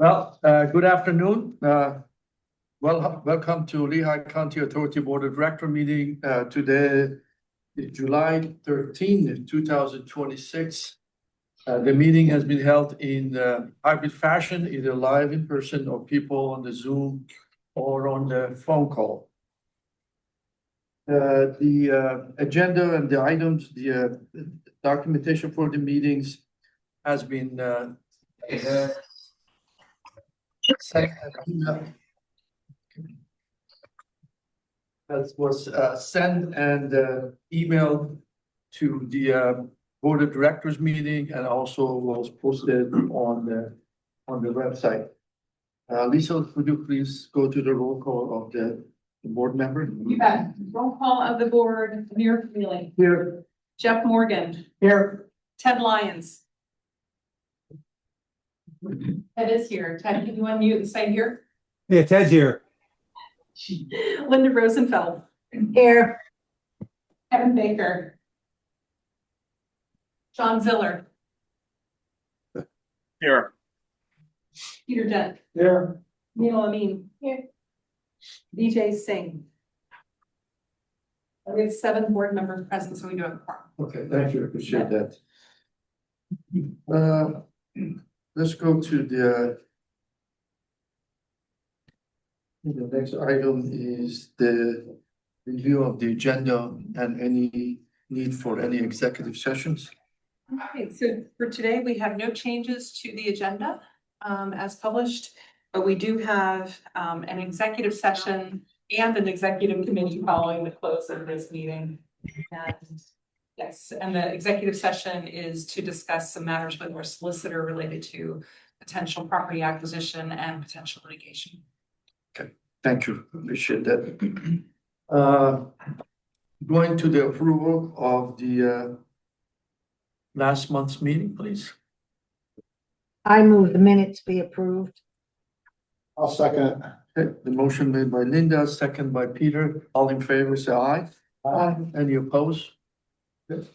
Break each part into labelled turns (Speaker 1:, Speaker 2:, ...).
Speaker 1: Good afternoon. Welcome to Lehigh County Authority Board of Director meeting. Today is July 13th, 2026. The meeting has been held in hybrid fashion, either live in person or people on the Zoom or on the phone call. The agenda and the items, the documentation for the meetings has been sent and emailed to the Board of Directors meeting, and also was posted on the website. Lisa, would you please go to the roll call of the board member?
Speaker 2: You bet. Roll call of the board. Amir Feely.
Speaker 1: Here.
Speaker 2: Jeff Morgan.
Speaker 1: Here.
Speaker 2: Ted Lyons. Ted is here. Ted, can you unmute and say here?
Speaker 3: Yeah, Ted's here.
Speaker 2: Linda Rosenfeld.
Speaker 4: Here.
Speaker 2: Kevin Baker. John Ziller.
Speaker 5: Here.
Speaker 2: Peter Dent.
Speaker 1: Here.
Speaker 2: Neil Amin.
Speaker 4: Here.
Speaker 2: Vijay Singh. We have 7 board members present, so we do have a quorum.
Speaker 1: Okay, thank you. Appreciate that. Let's go to the next item is the review of the agenda and any need for any executive sessions.
Speaker 2: Okay, so for today, we have no changes to the agenda as published, but we do have an executive session and an executive committee following the close of this meeting. And yes, and the executive session is to discuss some matters with our solicitor related to potential property acquisition and potential litigation.
Speaker 1: Okay, thank you. Appreciate that. Going to the approval of the last month's meeting, please.
Speaker 4: I move the minutes be approved.
Speaker 3: I'll second it.
Speaker 1: Okay, the motion made by Linda, second by Peter. All in favor, say aye.
Speaker 4: Aye.
Speaker 1: Any opposed? Good.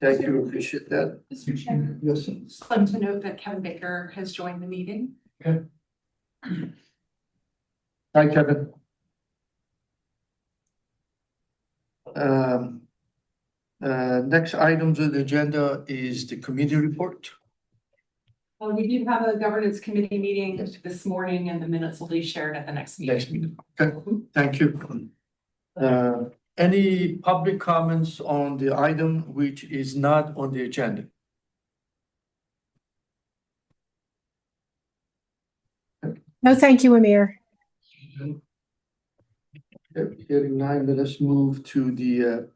Speaker 1: Thank you, appreciate that.
Speaker 2: Mr. Chairman,
Speaker 1: Yes.
Speaker 2: just like to note that Kevin Baker has joined the meeting.
Speaker 1: Okay. Hi, Kevin. Next items on the agenda is the committee report.
Speaker 2: We do have a governance committee meeting this morning, and the minutes will be shared at the next meeting.
Speaker 1: Next meeting. Okay, thank you. Any public comments on the item which is not on the agenda?
Speaker 6: No, thank you, Amir.
Speaker 1: Hearing none, let us move to the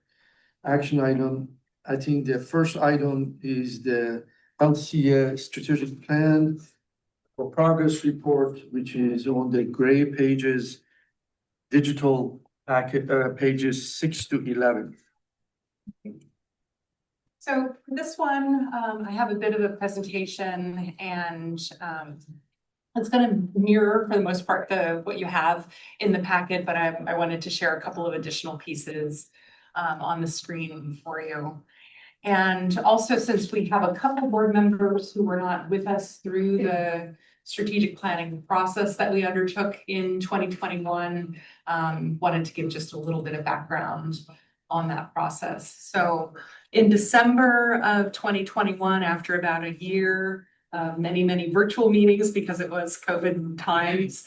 Speaker 1: action item. I think the first item is the LCA strategic plan for progress report, which is on the gray pages, digital packet, pages 6 to 11.
Speaker 2: So for this one, I have a bit of a presentation, and it's going to mirror for the most part what you have in the packet, but I wanted to share a couple of additional pieces on the screen for you. And also, since we have a couple board members who were not with us through the strategic planning process that we undertook in 2021, wanted to give just a little bit of background on that process. So in December of 2021, after about a year, many virtual meetings because it was COVID times,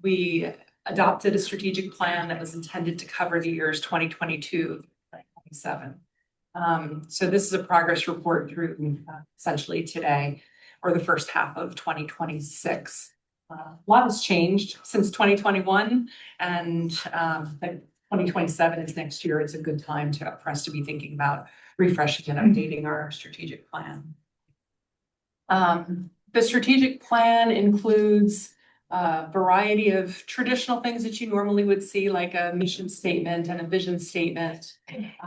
Speaker 2: we adopted a strategic plan that was intended to cover the years 2022 to 2027. So this is a progress report through essentially today, or the first half of 2026. A lot has changed since 2021, and 2027 is next year. It's a good time for us to be thinking about refreshing and updating our strategic plan. The strategic plan includes a variety of traditional things that you normally would see, like a mission statement and a vision statement.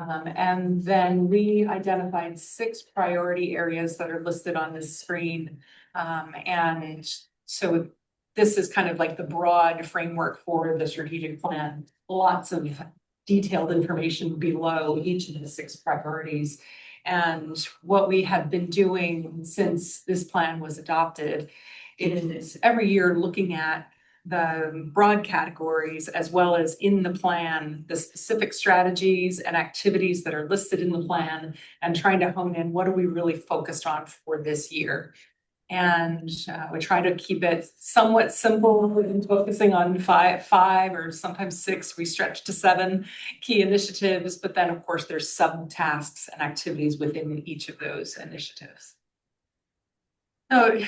Speaker 2: And then we identified 6 priority areas that are listed on this screen. And so this is kind of like the broad framework for the strategic plan. Lots of detailed information below each of the 6 priorities. And what we have been doing since this plan was adopted is every year looking at the broad categories as well as in the plan, the specific strategies and activities that are listed in the plan and trying to hone in what are we really focused on for this year. And we try to keep it somewhat simple and focusing on five or sometimes six, we stretch to 7 key initiatives, but then of course there's subtasks and activities within each of those initiatives. So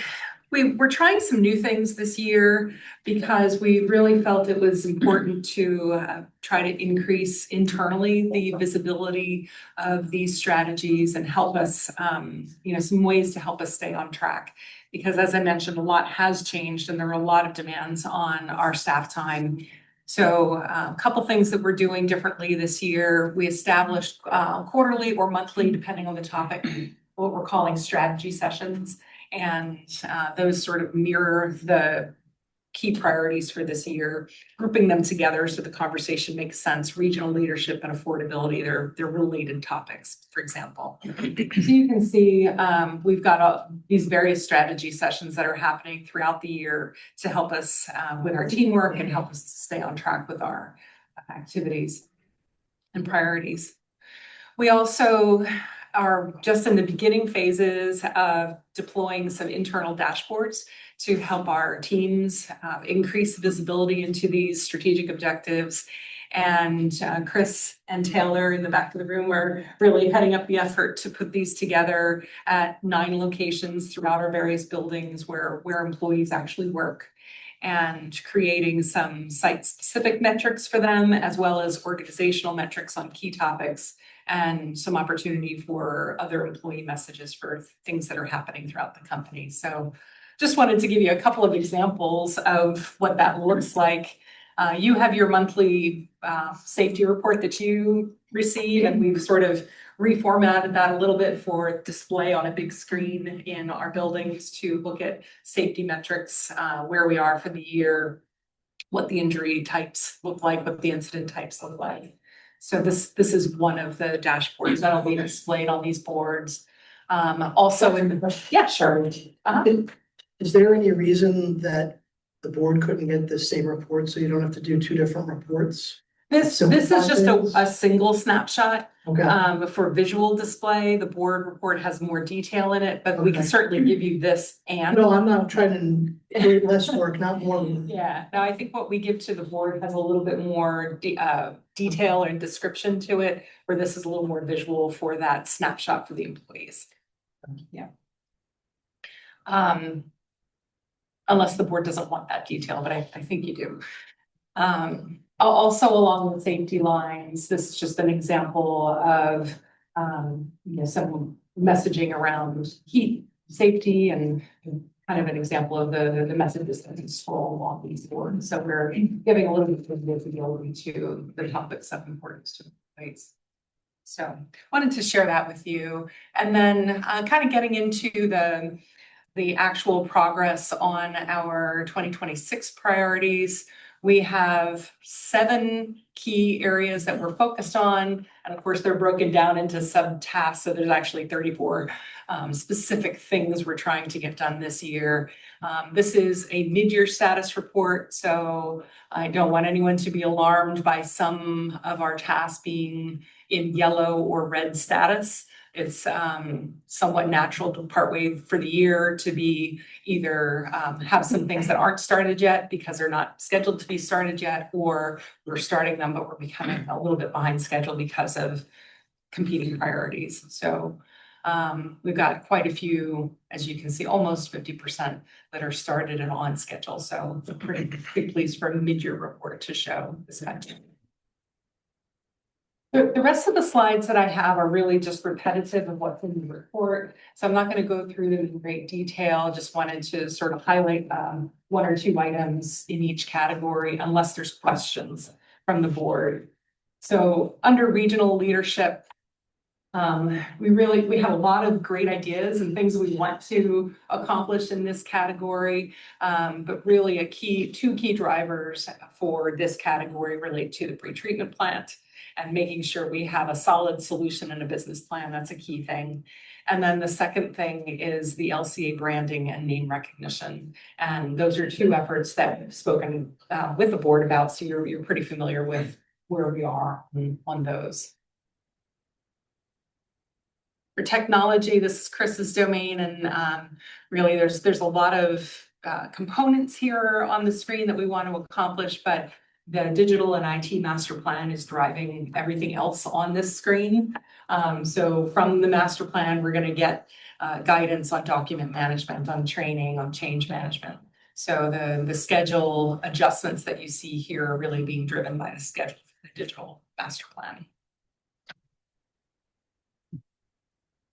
Speaker 2: we're trying some new things this year because we really felt it was important to try to increase internally the visibility of these strategies and help us, some ways to help us stay on track. Because as I mentioned, a lot has changed and there are a lot of demands on our staff time. So a couple things that we're doing differently this year. We established quarterly or monthly, depending on the topic, what we're calling strategy sessions. And those sort of mirror the key priorities for this year, grouping them together so the conversation makes sense. Regional leadership and affordability, they're related topics, for example. So you can see we've got these various strategy sessions that are happening throughout the year to help us with our teamwork and help us stay on track with our activities and priorities. We also are just in the beginning phases of deploying some internal dashboards to help our teams increase visibility into these strategic objectives. And Chris and Taylor in the back of the room are really heading up the effort to put these together at 9 locations throughout our various buildings where employees actually work, and creating some site-specific metrics for them, as well as organizational metrics on key topics, and some opportunity for other employee messages for things that are happening throughout the company. So just wanted to give you a couple of examples of what that looks like. You have your monthly safety report that you receive, and we've sort of reformatted that a little bit for display on a big screen in our buildings to look at safety metrics, where we are for the year, what the injury types look like, what the incident types look like. So this is one of the dashboards that'll be displayed on these boards. Also yeah, sure.
Speaker 5: Is there any reason that the board couldn't get the same report so you don't have to do 2 different reports?
Speaker 2: This is just a single snapshot.
Speaker 5: Okay.
Speaker 2: For visual display, the board report has more detail in it, but we can certainly give you this and.
Speaker 5: No, I'm not trying to do less work, not more.
Speaker 2: Yeah, no, I think what we give to the board has a little bit more detail and description to it, where this is a little more visual for that snapshot for the employees. Yeah. Unless the board doesn't want that detail, but I think you do. Also along the safety lines, this is just an example of some messaging around heat safety and kind of an example of the messages that scroll along these boards. So we're giving a little bit of visibility to the topics of importance to employees. So wanted to share that with you. And then kind of getting into the actual progress on our 2026 priorities. We have 7 key areas that we're focused on. And of course, they're broken down into subtasks. So there's actually 34 specific things we're trying to get done this year. This is a mid-year status report. So I don't want anyone to be alarmed by some of our tasks being in yellow or red status. It's somewhat natural to partway for the year to be either have some things that aren't started yet because they're not scheduled to be started yet, or we're starting them, but we're becoming a little bit behind schedule because of competing priorities. So we've got quite a few, as you can see, almost 50% that are started and on schedule. So I'm pretty pleased for a mid-year report to show this kind of thing. The rest of the slides that I have are really just repetitive of what's in the report. So I'm not going to go through them in great detail. Just wanted to sort of highlight 1 or 2 items in each category, unless there's questions from the board. So under regional leadership, we have a lot of great ideas and things we want to accomplish in this category. But really 2 key drivers for this category relate to the pretreatment plant and making sure we have a solid solution and a business plan. That's a key thing. And then the second thing is the LCA branding and name recognition. And those are two efforts that I've spoken with the board about. So you're pretty familiar with where we are on those. For technology, this is Chris's domain, and really there's a lot of components here on the screen that we want to accomplish, but the digital and IT master plan is driving everything else on this screen. So from the master plan, we're going to get guidance on document management, on training, on change management. So the schedule adjustments that you see here are really being driven by the schedule for the digital master plan.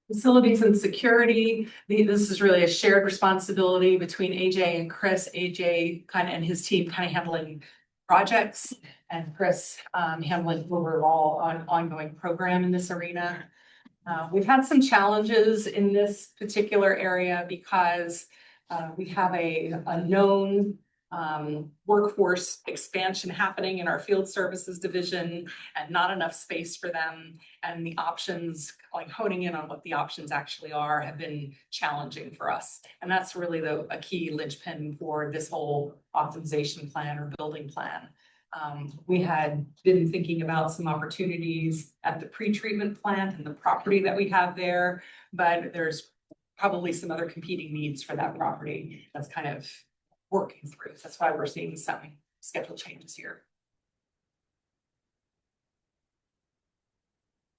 Speaker 2: Facilities and security, this is really a shared responsibility between AJ and Chris. AJ and his team handling projects, and Chris handling overall ongoing program in this arena. We've had some challenges in this particular area because we have a known workforce expansion happening in our field services division and not enough space for them. And the options, like honing in on what the options actually are, have been challenging for us. And that's really a key linchpin for this whole optimization plan or building plan. We had been thinking about some opportunities at the pretreatment plant and the property that we have there, but there's probably some other competing needs for that property that's kind of working through. That's why we're seeing some schedule changes here.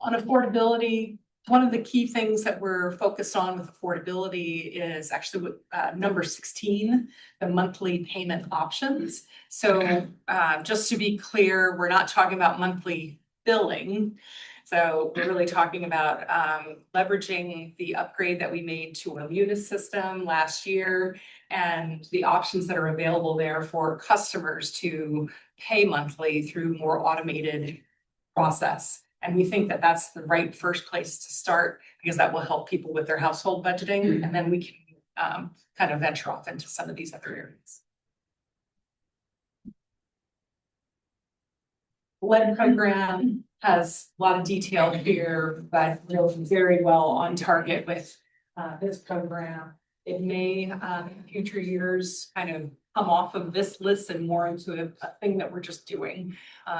Speaker 2: On affordability, one of the key things that we're focused on with affordability is actually number 16, the monthly payment options. So just to be clear, we're not talking about monthly billing. So we're really talking about leveraging the upgrade that we made to a Munis system last year and the options that are available there for customers to pay monthly through more automated process. And we think that that's the right first place to start because that will help people with their household budgeting. And then we can kind of venture off into some of these other areas. Lead program has a lot of detail here, but we're very well on target with this program. It may in future years kind of come off of this list and more into a thing that we're just doing.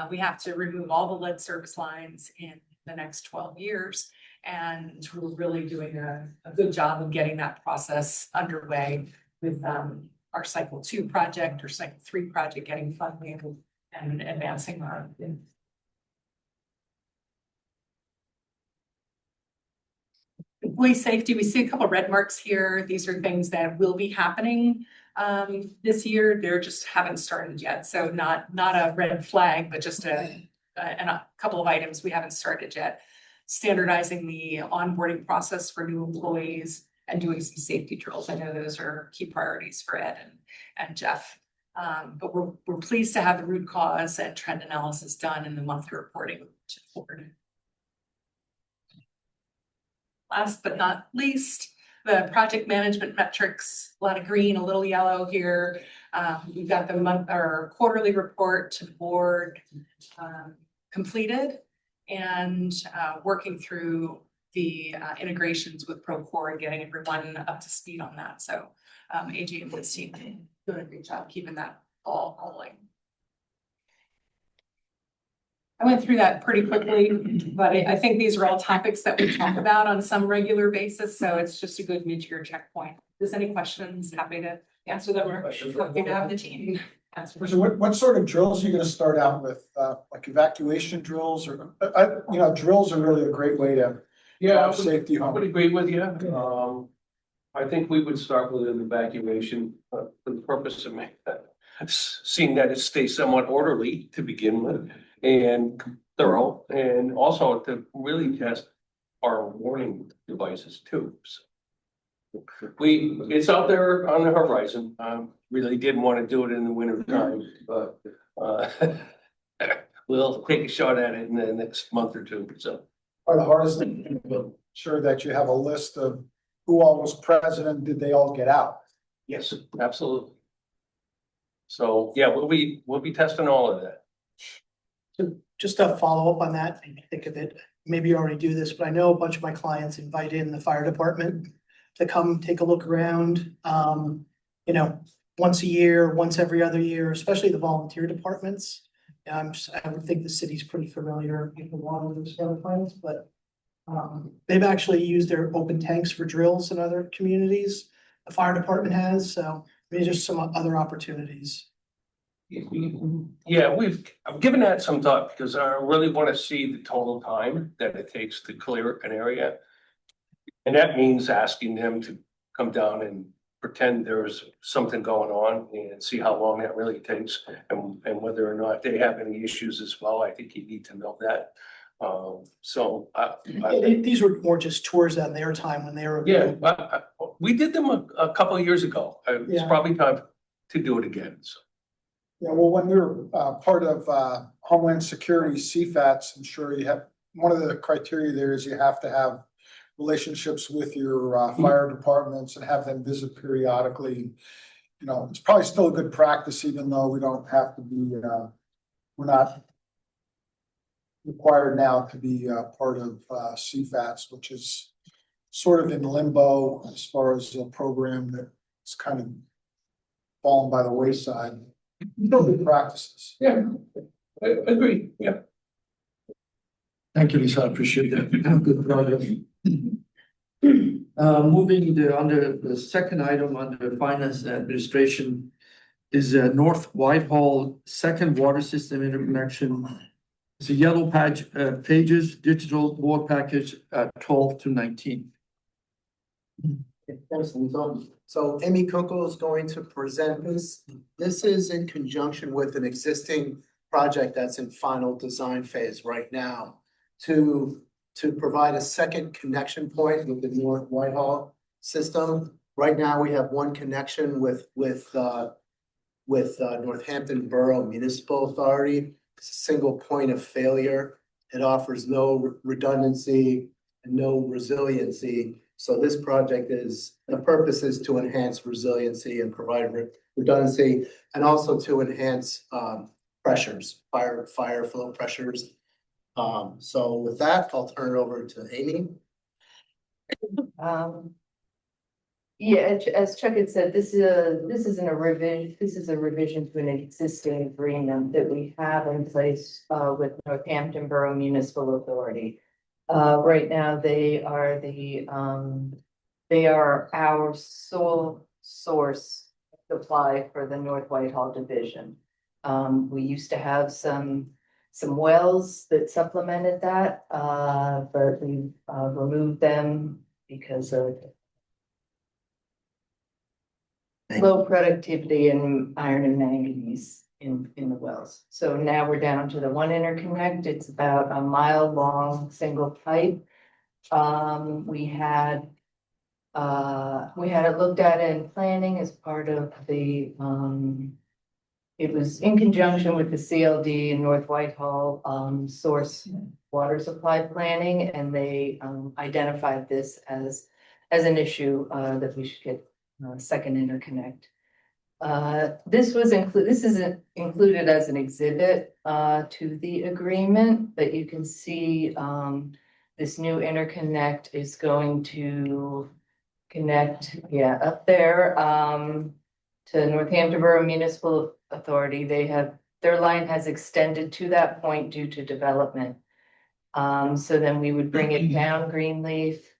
Speaker 2: We have to remove all the lead service lines in the next 12 years. And we're really doing a good job of getting that process underway with our cycle 2 project or cycle 3 project getting funding and advancing our employee safety. We see a couple of red marks here. These are things that will be happening this year. They're just haven't started yet. So not a red flag, but just a couple of items we haven't started yet. Standardizing the onboarding process for new employees and doing some safety drills. I know those are key priorities for Ed and Jeff. But we're pleased to have the root cause and trend analysis done in the monthly reporting to the board. Last but not least, the project management metrics, a lot of green, a little yellow here. We've got the month or quarterly report to the board completed and working through the integrations with Procore and getting everyone up to speed on that. So AJ and his team doing a great job keeping that all rolling. I went through that pretty quickly, but I think these are all topics that we talk about on some regular basis. So it's just a good mid-year checkpoint. If there's any questions, happy to answer them. We're happy to have the team answer.
Speaker 3: So what sort of drills are you going to start out with? Like evacuation drills or, drills are really a great way to
Speaker 7: Yeah,
Speaker 3: safety
Speaker 7: I
Speaker 3: home.
Speaker 7: would agree with you. I think we would start with an evacuation for the purpose of seeing that it stays somewhat orderly to begin with and thorough, and also to really test our warning devices too. So it's out there on the horizon. Really didn't want to do it in the winter time, but we'll take a shot at it in the next month or two. So
Speaker 3: Or the hardest thing, to ensure that you have a list of who all was present and did they all get out?
Speaker 7: yes, absolutely. So yeah, we'll be testing all of that.
Speaker 5: just a follow-up on that, maybe think of it, maybe you already do this, but I know a bunch of my clients invite in the fire department to come take a look around, you know, once a year, once every other year, especially the volunteer departments. I would think the city's pretty familiar with a lot of those other plans, but they've actually used their open tanks for drills in other communities. The fire department has, so maybe just some other opportunities.
Speaker 7: Yeah, I've given that some thought because I really want to see the total time that it takes to clear an area. And that means asking them to come down and pretend there's something going on and see how long that really takes and whether or not they have any issues as well. I think you need to know that.
Speaker 5: These were more just tours on their time when they were.
Speaker 7: Yeah, we did them a couple of years ago. It's
Speaker 5: Yeah.
Speaker 7: probably time to do it again, so.
Speaker 3: Yeah, well, when we were part of Homeland Security CFATS, I'm sure you have, one of the criteria there is you have to have relationships with your fire departments and have them visit periodically. You know, it's probably still a good practice, even though we don't have to be, we're not required now to be part of CFATS, which is sort of in limbo as far as a program that's kind of fallen by the wayside. Still good practices.
Speaker 7: Yeah, I agree, yeah.
Speaker 1: Thank you, Lisa, I appreciate that. Good progress. Moving under the second item under finance and administration is North Whitehall second water system interconnection. It's a yellow pages, digital board package 12 to 19.
Speaker 8: Thanks, Lisa. So Amy Coco is going to present this. This is in conjunction with an existing project that's in final design phase right now to provide a second connection point with the North Whitehall system. Right now, we have one connection with Northampton Borough Municipal Authority. It's a single point of failure. It offers no redundancy and no resiliency. So this project the purpose is to enhance resiliency and provide redundancy and also to enhance pressures, fire flow pressures. So with that, I'll turn it over to Amy.
Speaker 9: Yeah, as Chuck had said, this is a revision to an existing agreement that we have in place with Northampton Borough Municipal Authority. Right now, they are our sole source supply for the North Whitehall division. We used to have some wells that supplemented that, but we removed them because of low productivity in iron and manganese in the wells. So now we're down to the one interconnect. It's about a mile long single pipe. We had it looked at in planning as part of the it was in conjunction with the CLD and North Whitehall source water supply planning, and they identified this as an issue that we should get second interconnect. This isn't included as an exhibit to the agreement, but you can see this new interconnect is going to connect, up there to Northampton Borough Municipal Authority. Their line has extended to that point due to development. So then we would bring it down Greenleaf,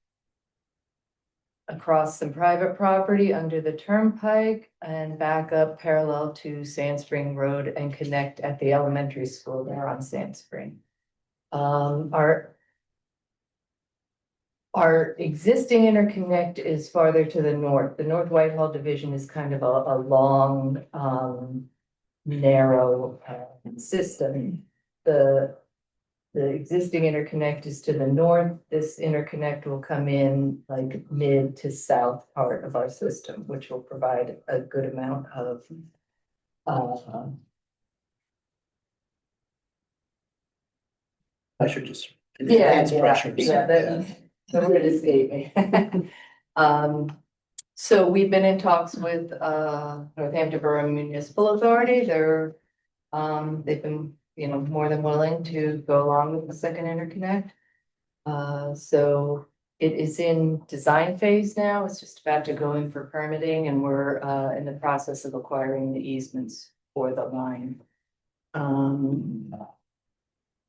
Speaker 9: across some private property under the turnpike and back up parallel to Sand Spring Road and connect at the elementary school there on Sand Spring. Our existing interconnect is farther to the north. The North Whitehall division is kind of a long, narrow system. The existing interconnect is to the north. This interconnect will come in like mid to south part of our system, which will provide a good amount of
Speaker 8: I should just.
Speaker 9: enhance
Speaker 8: pressures.
Speaker 9: The word escaped me. So we've been in talks with Northampton Borough Municipal Authority. They've been more than willing to go along with the second interconnect. So it is in design phase now. It's just about to go in for permitting and we're in the process of acquiring the easements for the line.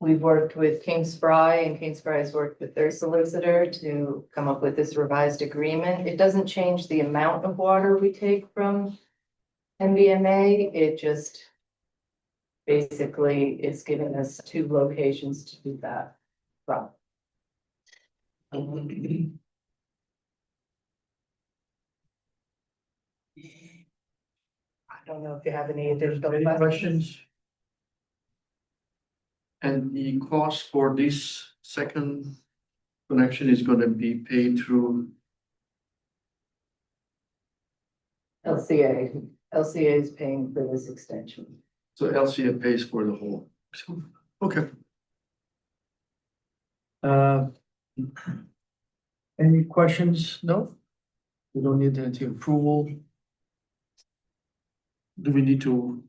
Speaker 9: We've worked with King Spry and King Spry has worked with their solicitor to come up with this revised agreement. It doesn't change the amount of water we take from MVMA. It just basically is giving us 2 locations to do that from.
Speaker 5: I don't know if you have any additional
Speaker 1: Any
Speaker 5: questions.
Speaker 1: questions? And the cost for this second connection is gonna be paid through,
Speaker 9: LCA is paying for this extension.
Speaker 1: so LCA pays for the whole. So, okay. Any questions? No? We don't need any approval. Do we need to?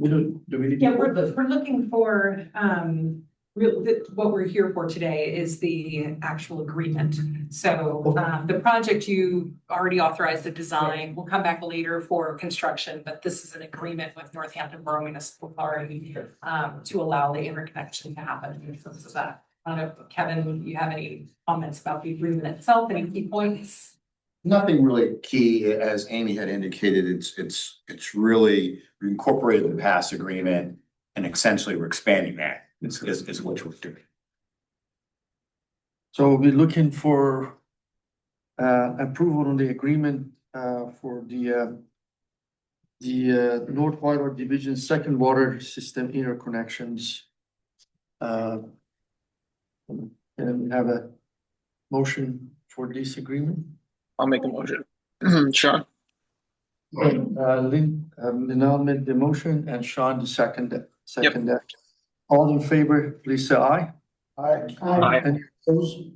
Speaker 1: Do we need? to-
Speaker 2: Yeah, we're looking for, what we're here for today is the actual agreement. So, the project you already authorized the design, we'll come back later for construction, but this is an agreement with Northampton Borough Municipal Authority to allow the interconnection to happen in terms of that. I don't know, Kevin, you have any comments about the agreement itself, any key points?
Speaker 10: Nothing really key, as Amy had indicated, it's really we incorporated the past agreement and essentially we're expanding that, is what we're doing.
Speaker 1: So we're looking for approval on the agreement for the North Whitewater Division Second Water System interconnections. And we have a motion for this agreement.
Speaker 11: I'll make a motion. Sean?
Speaker 1: Linnell made the motion and Sean the second that. All in favor, please say aye.
Speaker 3: Aye.
Speaker 11: Aye.
Speaker 1: Any opposed?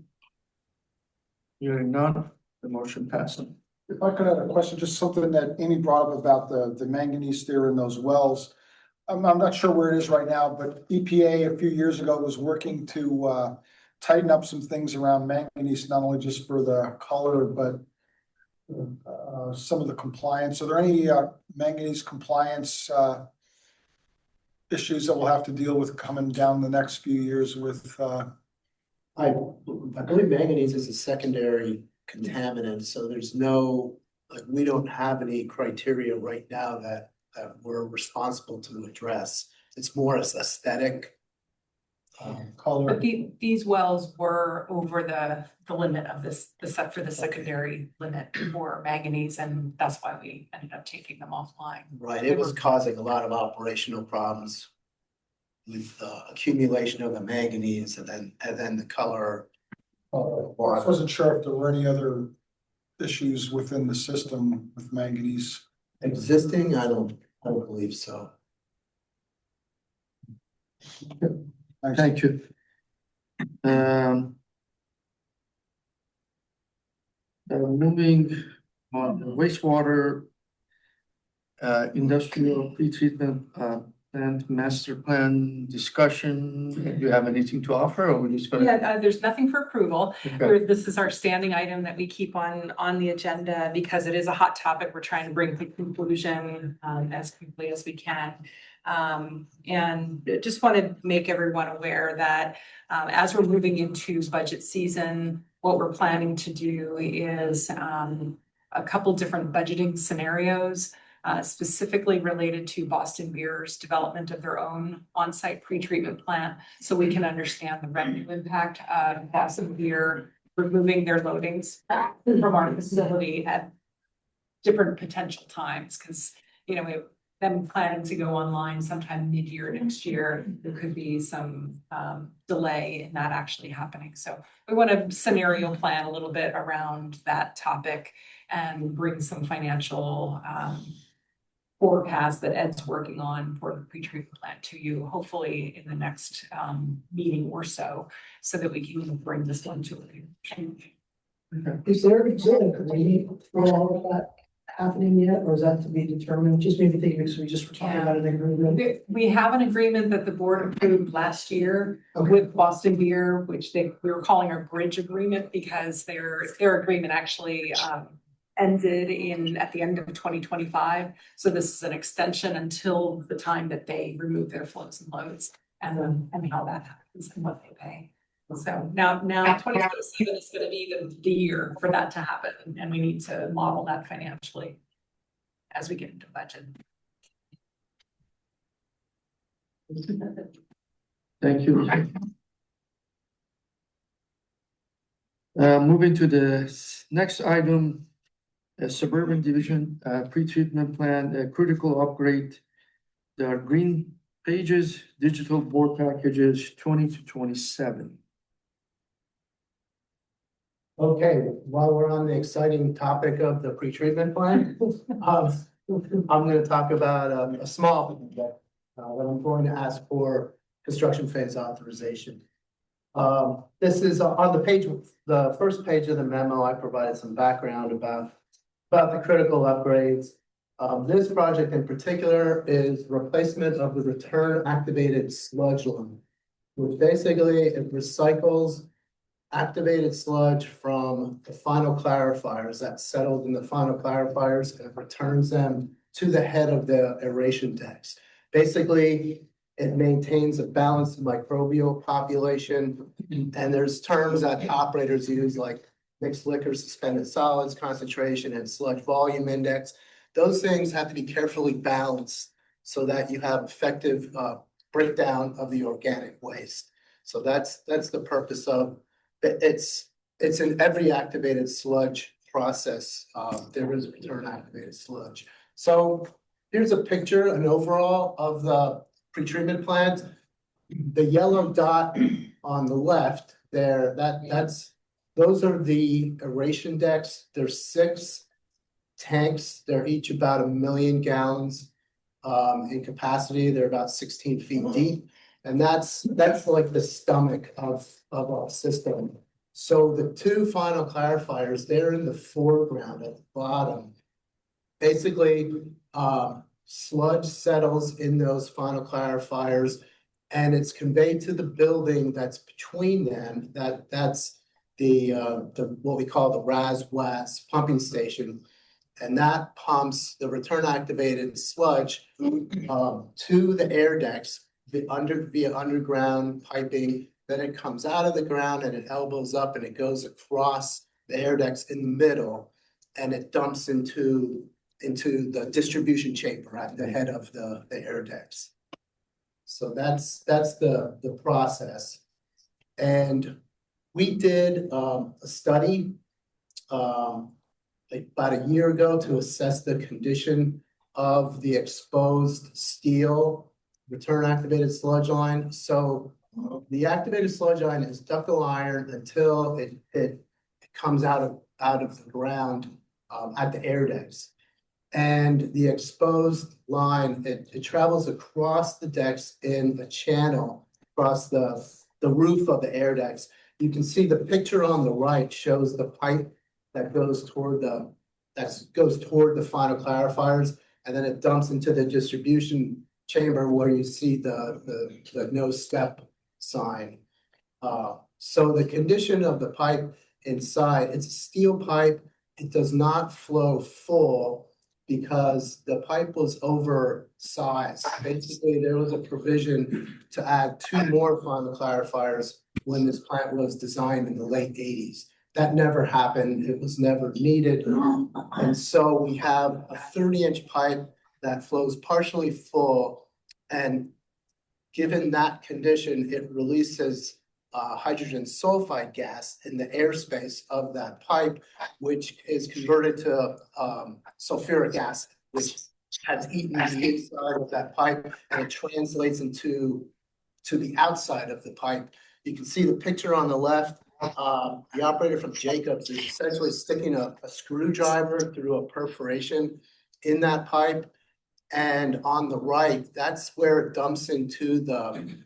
Speaker 1: Hearing none, the motion passes.
Speaker 3: If I could have a question, just something that Amy brought up about the manganese there in those wells. I'm not sure where it is right now, but EPA a few years ago was working to tighten up some things around manganese, not only just for the color, but some of the compliance. Are there any manganese compliance issues that we'll have to deal with coming down the next few years with
Speaker 8: I believe manganese is a secondary contaminant, so there's no, we don't have any criteria right now that we're responsible to address. It's more as aesthetic.
Speaker 3: color?
Speaker 2: But these wells were over the limit of for the secondary limit for manganese, and that's why we ended up taking them offline.
Speaker 8: Right, it was causing a lot of operational problems with accumulation of the manganese and then the color.
Speaker 3: I wasn't sure if there were any other issues within the system with manganese.
Speaker 8: Existing, I don't believe so.
Speaker 1: Thank you. Moving on, wastewater industrial pretreatment plant master plan discussion. Do you have anything to offer, or we're just gonna?
Speaker 2: Yeah, there's nothing for approval.
Speaker 1: Okay.
Speaker 2: This is our standing item that we keep on the agenda because it is a hot topic. We're trying to bring to conclusion as quickly as we can. And just want to make everyone aware that as we're moving into budget season, what we're planning to do is a couple different budgeting scenarios specifically related to Boston Beer's development of their own on-site pretreatment plant, so we can understand the revenue impact of Boston Beer removing their loadings from our facility at different potential times, because we them planning to go online sometime mid-year next year, there could be some delay in that actually happening. So we want to scenario plan a little bit around that topic and bring some financial forecast that Ed's working on for the pretreatment plant to you, hopefully in the next meeting or so that we can bring this one to you.
Speaker 4: Is there a committee for all of that?
Speaker 5: happening yet, or is that to be determined? Just maybe thinking, because we just were talking about an agreement.
Speaker 2: We have an agreement that the board approved last year
Speaker 5: Okay.
Speaker 2: with Boston Beer, which we were calling our bridge agreement because their agreement actually ended at the end of 2025. So this is an extension until the time that they remove their flows and loads and how that happens and what they pay. So now 2027 is gonna be the year for that to happen, and we need to model that financially as we get into budget.
Speaker 1: Thank you. Moving to the next item, Suburban Division, pre-treatment plan, critical upgrade. There are green pages, digital board packages, 20 to 27.
Speaker 8: Okay, while we're on the exciting topic of the pretreatment plan, I'm gonna talk about a small project that I'm going to ask for construction phase authorization. This is on the first page of the memo. I provided some background about the critical upgrades. This project in particular is replacement of the return activated sludge line, which basically it recycles activated sludge from the final clarifiers that settled in the final clarifiers and returns them to the head of the aeration decks. Basically, it maintains a balanced microbial population, and there's terms that operators use like mixed liquor, suspended solids concentration, and sludge volume index. Those things have to be carefully balanced so that you have effective breakdown of the organic waste. So that's the purpose of it's in every activated sludge process. There is return activated sludge. So here's a picture, an overall of the pretreatment plant. The yellow dot on the left there, those are the aeration decks. There's 6 tanks. They're each about 1 million gallons in capacity. They're about 16 feet deep. And that's like the stomach of our system. So the 2 final clarifiers, they're in the foreground at the bottom. Basically, sludge settles in those final clarifiers and it's conveyed to the building that's between them. That's the what we call the RAS-WAS pumping station. And that pumps the return activated sludge to the air decks via underground piping. Then it comes out of the ground and it elbows up and it goes across the air decks in the middle and it dumps into the distribution chamber at the head of the air decks. So that's the process. And we did a study like about a year ago to assess the condition of the exposed steel return activated sludge line. So the activated sludge line is ductile iron until it comes out of the ground at the air decks. And the exposed line, it travels across the decks in a channel across the roof of the air decks. You can see the picture on the right shows the pipe that goes toward the final clarifiers, and then it dumps into the distribution chamber where you see the no step sign. So the condition of the pipe inside, it's a steel pipe. It does not flow full because the pipe was oversized. Basically, there was a provision to add 2 more final clarifiers when this plant was designed in the late 80s. That never happened. It was never needed. And so we have a 30-inch pipe that flows partially full. And given that condition, it releases hydrogen sulfide gas in the airspace of that pipe, which is converted to sulfuric acid, which has eaten the inside of that pipe and it translates to the outside of the pipe. You can see the picture on the left. The operator from Jacobs is essentially sticking a screwdriver through a perforation in that pipe. And on the right, that's where it dumps into the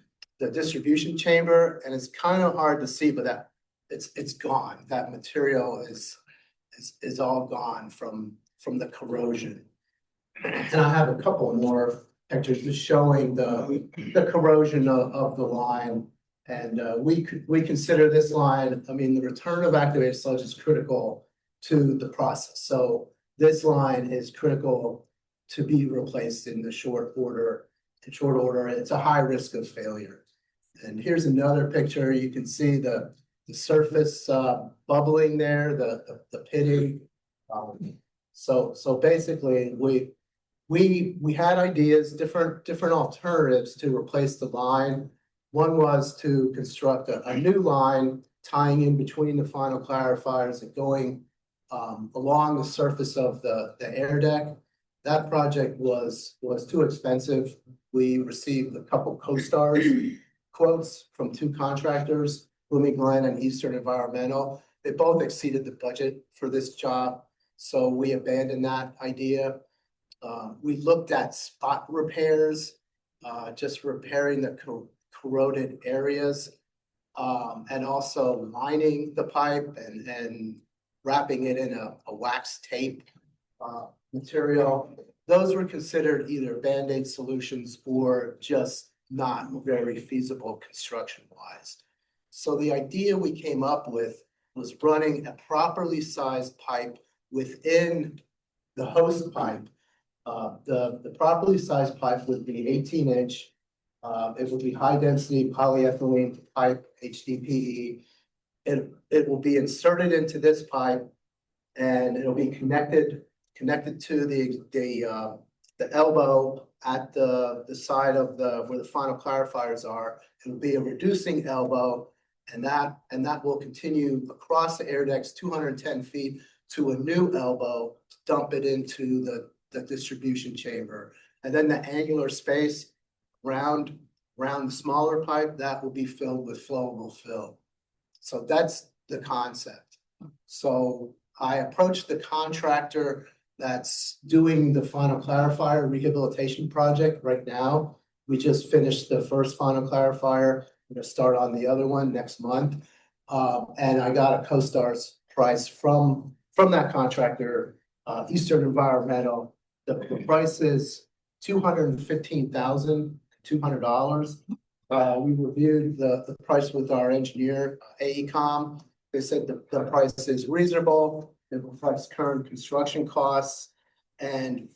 Speaker 8: distribution chamber. And it's kind of hard to see, but it's gone. That material is all gone from from the corrosion. And I have a couple more pictures just showing the corrosion of the line. And we consider this line, I mean, the return of activated sludge is critical to the process. So this line is critical to be replaced in the short order. It's a high risk of failure. And here's another picture. You can see the surface bubbling there, the pitting. So basically, we had ideas, different alternatives to replace the line. One was to construct a new line tying in between the final clarifiers and going along the surface of the air deck. That project was too expensive. We received a couple co-stars quotes from two contractors, Blooming Glen and Eastern Environmental. They both exceeded the budget for this job, so we abandoned that idea. We looked at spot repairs, just repairing the corroded areas, and also lining the pipe and wrapping it in a wax tape material. Those were considered either Band-Aid solutions or just not very feasible construction-wise. So the idea we came up with was running a properly sized pipe within the host pipe. The properly sized pipe would be 18-inch. It would be high-density polyethylene pipe, HDPE. It will be inserted into this pipe, and it'll be connected to the elbow at the side of where the final clarifiers are. It'll be a reducing elbow, and that will continue across the air decks 210 feet to a new elbow to dump it into the distribution chamber. And then the angular space around the smaller pipe, that will be filled with flowable fill. So that's the concept. So I approached the contractor that's doing the final clarifier rehabilitation project right now. We just finished the first final clarifier. We're gonna start on the other one next month. And I got a co-star's price from that contractor, Eastern Environmental. The price is $215,200. We reviewed the price with our engineer, AECom. They said the price is reasonable. It reflects current construction costs. And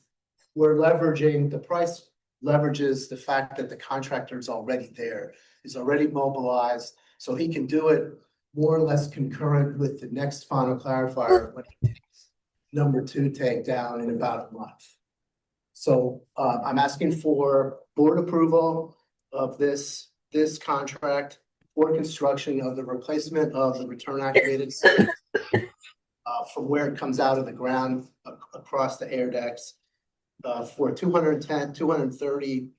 Speaker 8: we're leveraging, the price leverages the fact that the contractor is already there, is already mobilized. So he can do it more or less concurrent with the next final clarifier when he takes number 2 takedown in about a month. So I'm asking for board approval of this contract for construction of the replacement of the return activated from where it comes out of the ground across the air decks for 230.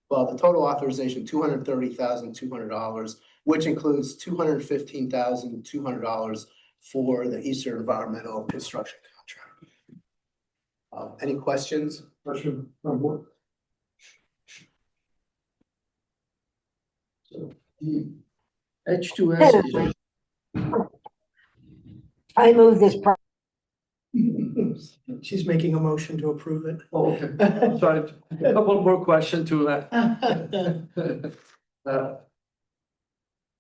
Speaker 8: Well, the total authorization $230,200, which includes $215,200 for the Eastern Environmental construction contract. Any questions?
Speaker 1: Question on board. So the H2S is.
Speaker 4: I move this.
Speaker 5: She's making a motion to approve it.
Speaker 1: Oh, okay. Sorry, a couple more questions to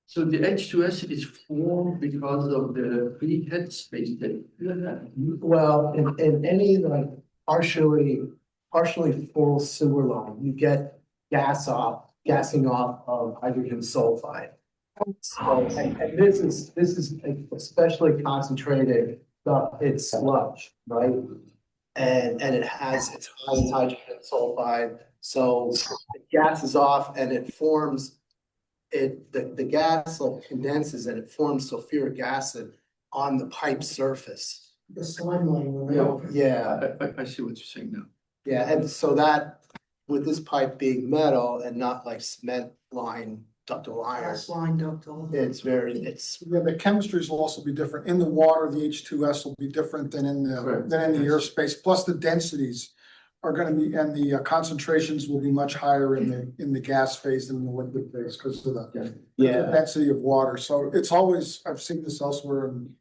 Speaker 1: so the H2S is formed because of the free head space that.
Speaker 8: Well, in any like partially full sewer line, you get gassing off of hydrogen sulfide. So, and this is especially concentrated, it's sludge, right? And it's high in hydrogen sulfide, so it gases off and it forms, the gas like condenses and it forms sulfuric acid on the pipe surface.
Speaker 5: The slime line, right?
Speaker 8: Yeah,
Speaker 1: I see what you're saying now.
Speaker 8: yeah, and so that, with this pipe being metal and not like cement line, ductile iron,
Speaker 5: Gas line ductile.
Speaker 3: Yeah, the chemistries will also be different. In the water, the H2S will be different than in the airspace. Plus the densities are gonna be, and the concentrations will be much higher in the gas phase than in the liquid phase because of the density of water. So it's always, I've seen this elsewhere in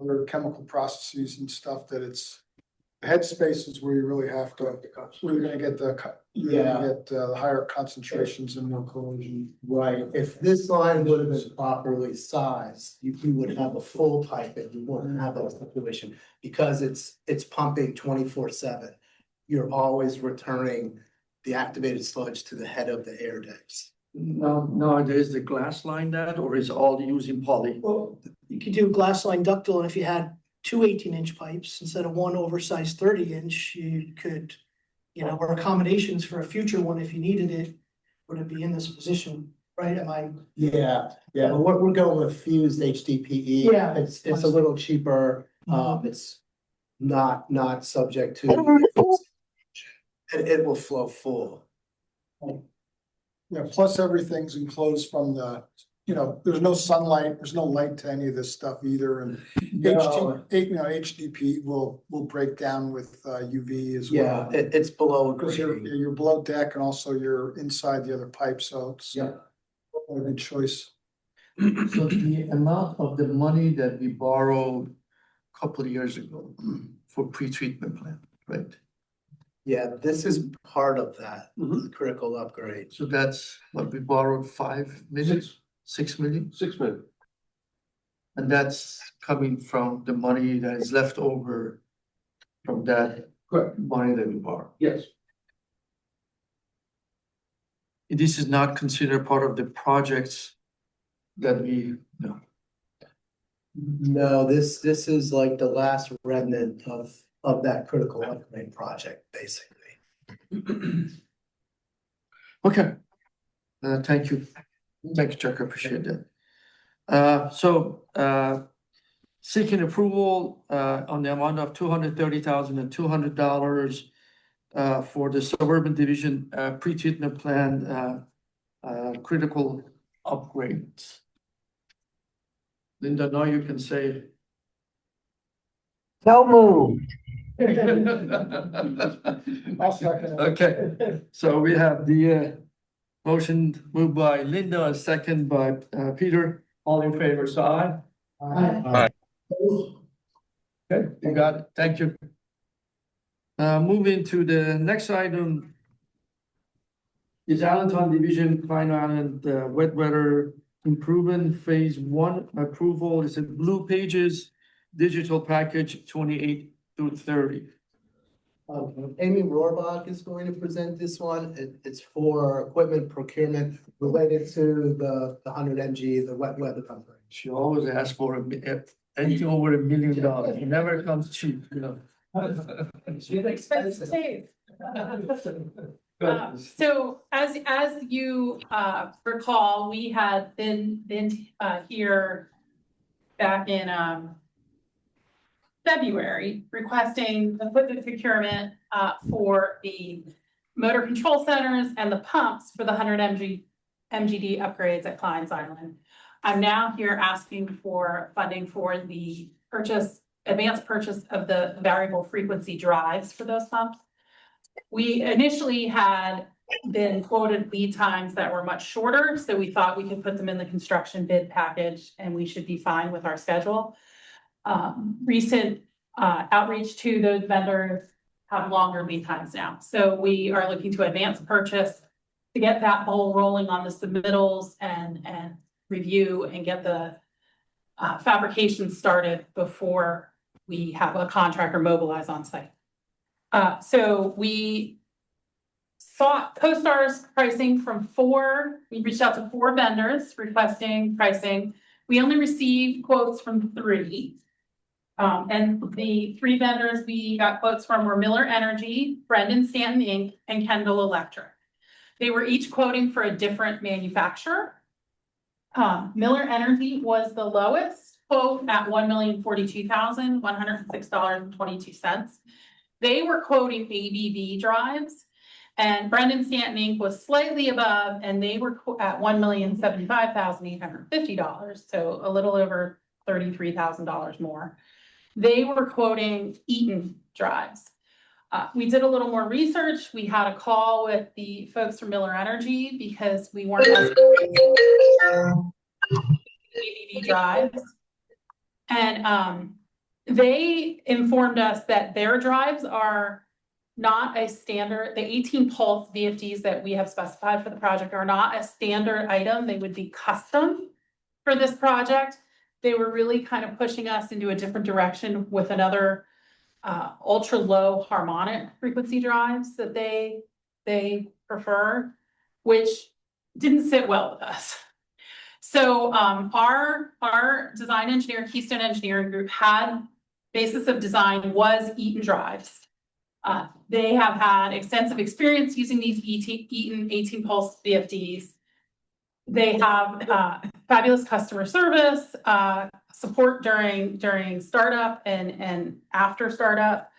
Speaker 3: other chemical processes and stuff, that it's headspace is where you really have to, where you're gonna get you're gonna get higher concentrations and more corrosion.
Speaker 8: Right, if this line would have been properly sized, you would have a full pipe and you wouldn't have that situation. Because it's pumping 24/7. You're always returning the activated sludge to the head of the air decks.
Speaker 1: No, there is the glass line that, or is all using poly?
Speaker 5: Well, you could do glass line ductile, and if you had two 18-inch pipes instead of one oversized 30-inch, you could, or accommodations for a future one if you needed it, would it be in this position, right? Am I?
Speaker 8: Yeah, but we're going with fused HDPE.
Speaker 5: Yeah.
Speaker 8: It's a little cheaper, it's not subject to. And it will flow full.
Speaker 3: Yeah, plus everything's enclosed from the, there's no sunlight, there's no light to any of this stuff either, and HDP will break down with UV as well.
Speaker 8: Yeah, it's below
Speaker 3: Because
Speaker 8: grade.
Speaker 3: you're below deck and also you're inside the other pipe, so it's a good choice.
Speaker 1: So the amount of the money that we borrowed a couple of years ago for pre-treatment plant, right?
Speaker 8: Yeah, this is part of that
Speaker 7: Mhm.
Speaker 8: critical upgrade.
Speaker 1: So that's what we borrowed, 5 million, 6 million?
Speaker 7: 6 minutes.
Speaker 1: And that's coming from the money that is left over from that
Speaker 7: Correct.
Speaker 1: money that we borrowed.
Speaker 7: Yes.
Speaker 1: This is not considered part of the projects that we, no.
Speaker 8: No, this is like the last remnant of that critical upgrade project, basically.
Speaker 1: Okay. Thank you. Thank you, Chuck. I appreciate that. Seeking approval on the amount of $230,200 for the Suburban Division pre-treatment plan critical upgrades. Linda, now you can say.
Speaker 4: So moved.
Speaker 3: I'll second it.
Speaker 1: Okay, so we have the motion moved by Linda, and second by Peter. All in favor, say aye.
Speaker 11: Aye.
Speaker 1: Okay, you got it. Thank you. Moving to the next item is Allentown Division, Pine Island, wet weather improvement phase 1 approval. It's in Blue Pages, digital package 28 through 30.
Speaker 8: Amy Rohrbach is going to present this one. It's for equipment procurement related to the 100 mg, the wet weather company.
Speaker 1: She always asks for anything over $1 million. It never comes cheap,
Speaker 2: Expensive. So as you recall, we had been here back in February requesting equipment procurement for the motor control centers and the pumps for the 100 MGD upgrades at Klein's Island. I'm now here asking for funding for the advanced purchase of the variable frequency drives for those pumps. We initially had been quoted lead times that were much shorter, so we thought we could put them in the construction bid package and we should be fine with our schedule. Recent outreach to those vendors have longer lead times now. So we are looking to advance purchase to get that ball rolling on the submittals and review and get the fabrication started before we have a contractor mobilize on site. So we sought CoStar's pricing we reached out to 4 vendors requesting pricing. We only received quotes from 3. And the 3 vendors we got quotes from were Miller Energy, Brendan Stanton Inc., and Kendall Electric. They were each quoting for a different manufacturer. Miller Energy was the lowest quote at $1,042,106.22. They were quoting ABB drives, and Brendan Stanton Inc. was slightly above, and they were at $1,075,850, so a little over $33,000 more. They were quoting Eaton drives. We did a little more research. We had a call with the folks from Miller Energy because we weren't ABB drives. And They informed us that their drives are not a standard, the 18 pulse VFDs that we have specified for the project are not a standard item. They would be custom for this project. They were really kind of pushing us into a different direction with another ultra low harmonic frequency drives that they prefer, which didn't sit well with us. So our design engineer, Keystone Engineering Group, had basis of design was Eaton drives. They have had extensive experience using these Eaton 18 pulse VFDs. They have fabulous customer service, support during startup and after startup.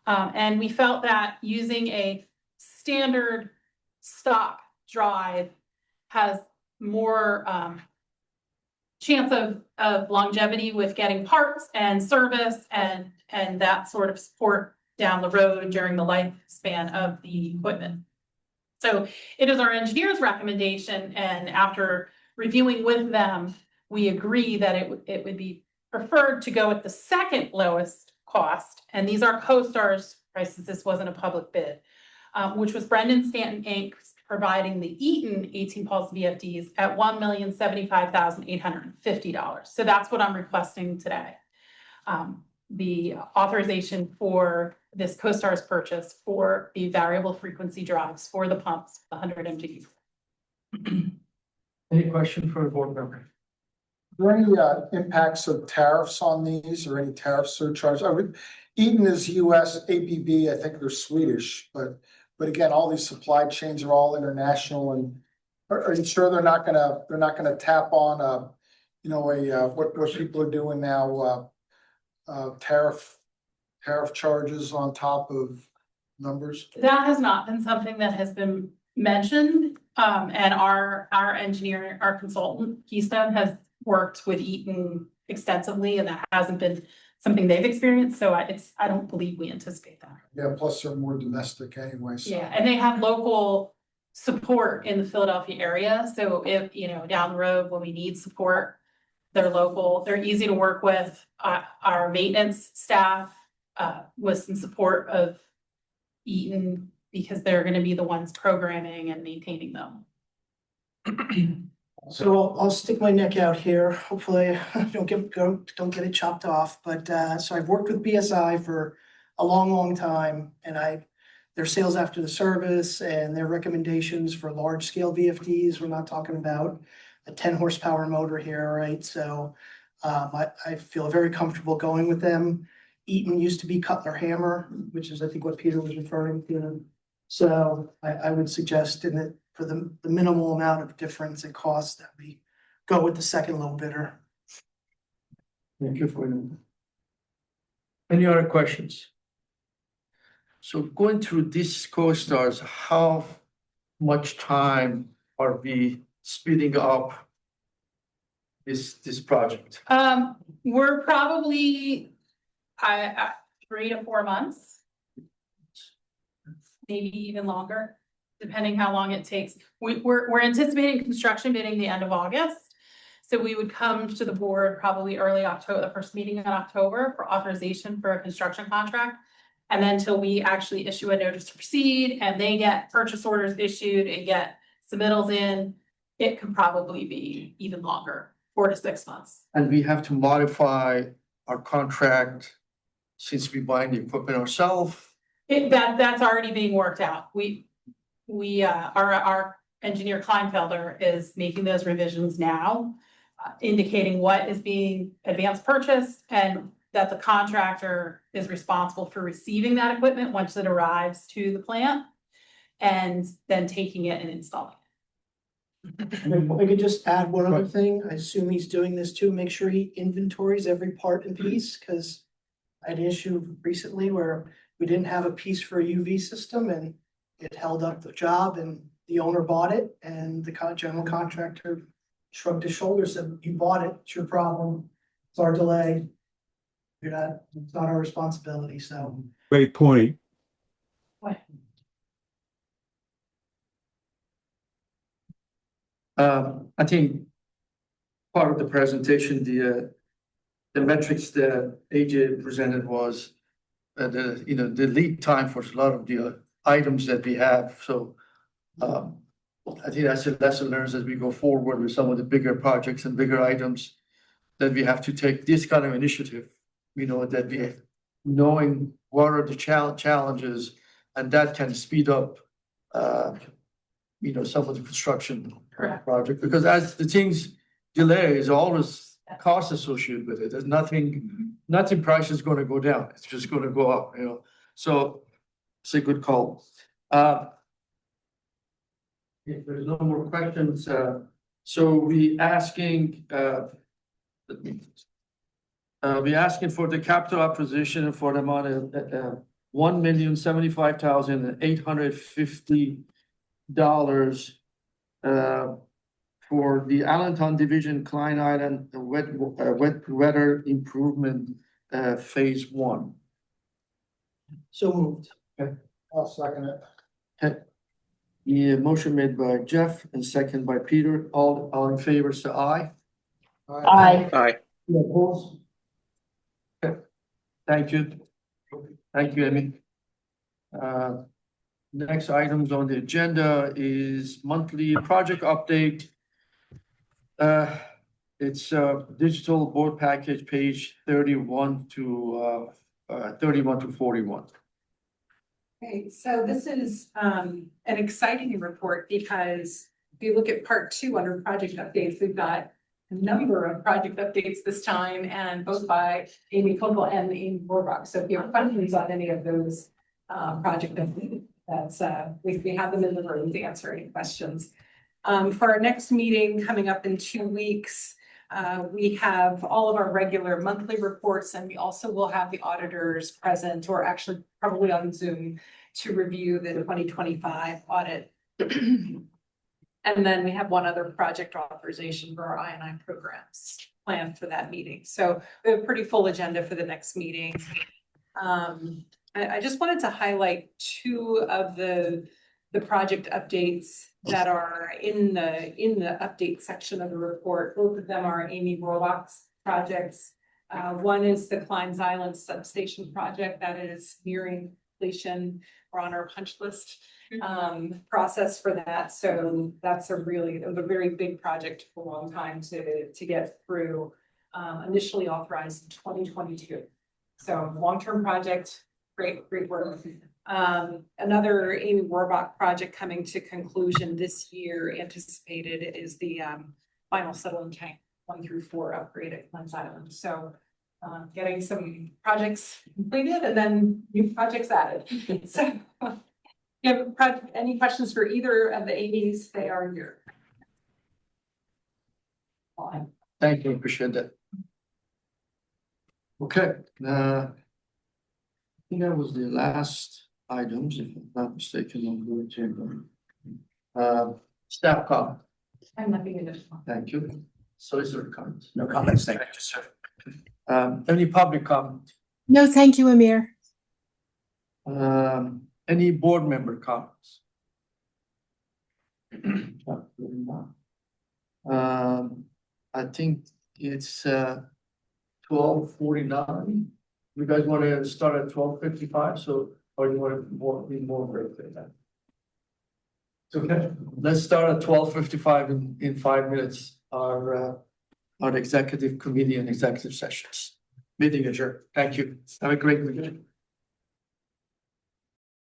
Speaker 2: And we felt that using a standard stock drive has more chance of longevity with getting parts and service and that sort of support down the road during the lifespan of the equipment. So it is our engineer's recommendation, and after reviewing with them, we agree that it would be preferred to go with the second lowest cost, and these are CoStar's prices, this wasn't a public bid, which was Brendan Stanton Inc. providing the Eaton 18 pulse VFDs at $1,075,850. So that's what I'm requesting today. The authorization for this CoStar's purchase for the variable frequency drives for the pumps, the 100 MGs.
Speaker 1: Any question for the board member?
Speaker 3: Are there any impacts of tariffs on these or any tariff surcharge? Eaton is US, ABB, I think they're Swedish, but again, all these supply chains are all international, and are you sure they're not gonna tap on what people are doing now, tariff charges on top of numbers?
Speaker 2: That has not been something that has been mentioned. And our engineer, our consultant, Keystone, has worked with Eaton extensively, and that hasn't been something they've experienced. So I don't believe we anticipate that.
Speaker 3: Yeah, plus they're more domestic anyway. So.
Speaker 2: Yeah, and they have local support in the Philadelphia area. So if, down the road when we need support, they're local, they're easy to work with. Our maintenance staff with some support of Eaton because they're gonna be the ones programming and maintaining them.
Speaker 5: So I'll stick my neck out here. Hopefully I don't get it chopped off, but so I've worked with BSI for a long time, and their sales after the service and their recommendations for large scale VFDs. We're not talking about a 10 horsepower motor here, right? So I feel very comfortable going with them. Eaton used to be Cutler Hammer, which is I think what Peter was referring to. So I would suggest for the minimal amount of difference in cost that we go with the second low bidder.
Speaker 1: Thank you for that. Any other questions? So going through these CoStars, how much time are we speeding up this project?
Speaker 2: We're probably 3 to 4 months. Maybe even longer, depending how long it takes. We're anticipating construction bidding the end of August. So we would come to the board probably early October, the first meeting in October for authorization for a construction contract. And then till we actually issue a notice to proceed and they get purchase orders issued and get submittals in, it could probably be even longer, 4 to 6 months.
Speaker 1: And we have to modify our contract since we buying the equipment ourselves.
Speaker 2: That's already being worked out. Our engineer Kleinfelder is making those revisions now, indicating what is being advanced purchased and that the contractor is responsible for receiving that equipment once it arrives to the plant and then taking it and installing it.
Speaker 5: If I could just add one other thing. I assume he's doing this to make sure he inventories every part and piece, because I had an issue recently where we didn't have a piece for a UV system and it held up the job, and the owner bought it and the general contractor shrugged his shoulders, said, "You bought it, it's your problem, it's our delay. It's not our responsibility." So.
Speaker 12: Great point.
Speaker 1: I think part of the presentation, the the metrics that AJ presented was the lead time for a lot of the items that we have, so I think that's a lesson learned as we go forward with some of the bigger projects and bigger items, that we have to take this kind of initiative, that we knowing what are the challenges, and that can speed up some of the construction
Speaker 2: Correct.
Speaker 1: project, because as the things delay, is always cost associated with it. There's nothing price is gonna go down. It's just gonna go up, so it's a good call. If there's no more questions, so we asking, we asking for the capital acquisition for the amount of $1,075,850 for the Allentown Division Klein Island wet weather improvement phase 1.
Speaker 5: So moved.
Speaker 3: I'll second it.
Speaker 1: Okay. The motion made by Jeff and second by Peter. All in favor, say aye.
Speaker 4: Aye.
Speaker 11: Aye.
Speaker 1: Any opposed? Okay. Thank you. Thank you, Amy. Next items on the agenda is monthly project update. It's digital board package, page 31 to 41.
Speaker 2: Okay, so this is an exciting report because if you look at part 2 under project updates, we've got a number of project updates this time, and both by Amy Koval and Amy Borbach. So if you have questions on any of those project updates, we have them in the room to answer any questions. For our next meeting coming up in 2 weeks, we have all of our regular monthly reports, and we also will have the auditors present, or actually probably on Zoom, to review the 2025 audit. And then we have one other project authorization for our I&I programs planned for that meeting. So we have a pretty full agenda for the next meeting. I just wanted to highlight 2 of the project updates that are in the update section of the report. Both of them are Amy Borbach's projects. One is the Klein's Island substation project that is nearing completion. We're on our punch list process for that. So that's a very big project for a long time to get through. Initially authorized in 2022. So long-term project, great work. Another Amy Borbach project coming to conclusion this year, anticipated, is the final settling tank 1 through 4 upgrade at Klein's Island. So getting some projects completed and then new projects added. So you have any questions for either of the Amy's? They are here.
Speaker 1: Thank you, appreciate that. Okay, I think that was the last items, if I'm not mistaken, on the agenda. Staff comment.
Speaker 2: I'm nothing additional.
Speaker 1: Thank you. Solicitor comments.
Speaker 10: No comments, thank you.
Speaker 1: Sir. Any public comment?
Speaker 6: No, thank you, Amir.
Speaker 1: Any board member comments? I think it's 12:49. You guys want to start at 12:55, or you want to be more break than that? It's okay. Let's start at 12:55 in 5 minutes. Our executive committee and executive sessions. Meeting adjourned. Thank you. Have a great weekend.